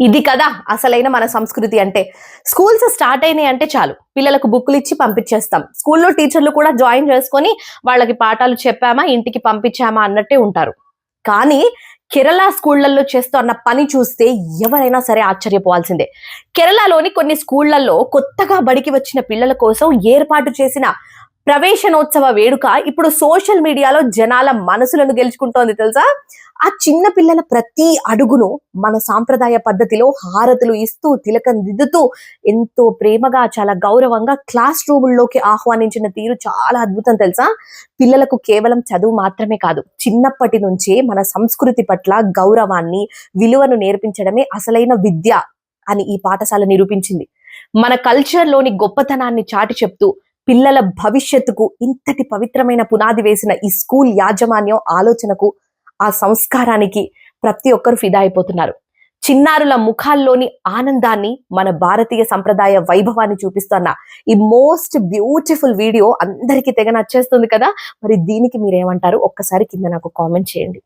ఇది కదా అసలైన మన సంస్కృతి అంటే. స్కూల్స్ స్టార్ట్ అయినాయి అంటే చాలు, పిల్లలకు బుక్లు ఇచ్చి పంపించేస్తాం. స్కూల్లో టీచర్లు కూడా జాయిన్ చేసుకొని వాళ్ళకి పాఠాలు చెప్పామా ఇంటికి పంపించామా అన్నట్టే ఉంటారు. కానీ కేరళ స్కూళ్లలో చేస్తున్న పని చూస్తే ఎవరైనా సరే ఆశ్చర్యపోవాల్సిందే. కేరళలోని కొన్ని స్కూళ్లలో కొత్తగా బడికి వచ్చిన పిల్లల కోసం ఏర్పాటు చేసిన ప్రవేశనోత్సవ వేడుక ఇప్పుడు సోషల్ మీడియాలో జనాల మనసులను గెలుచుకుంటోంది తెలుసా. ఆ చిన్న పిల్లల ప్రతి అడుగును మన సాంప్రదాయ పద్ధతిలో హారతులు ఇస్తూ తిలకం దిద్దుతూ ఎంతో ప్రేమగా చాలా గౌరవంగా క్లాస్ రూముల్లోకి ఆహ్వానించిన తీరు చాలా అద్భుతం తెలుసా. పిల్లలకు కేవలం చదువు మాత్రమే కాదు, చిన్నప్పటి నుంచే మన సంస్కృతి పట్ల గౌరవాన్ని విలువను నేర్పించడమే అసలైన విద్య అని ఈ పాఠశాల నిరూపించింది. మన కల్చర్ లోని గొప్పతనాన్ని చాటి చెప్తూ పిల్లల భవిష్యత్తుకు ఇంతటి పవిత్రమైన పునాది వేసిన ఈ స్కూల్ యాజమాన్యం ఆలోచనకు, ఆ సంస్కారానికి ప్రతి ఒక్కరు ఫిదా అయిపోతున్నారు. చిన్నారుల ముఖాల్లోని ఆనందాన్ని, మన భారతీయ సంప్రదాయ వైభవాన్ని చూపిస్తున్న ఈ మోస్ట్ బ్యూటిఫుల్ వీడియో అందరికీ తెగ నచ్చేస్తుంది కదా. మరి దీనికి మీరేమంటారు? ఒక్కసారి కింద నాకు కామెంట్ చేయండి.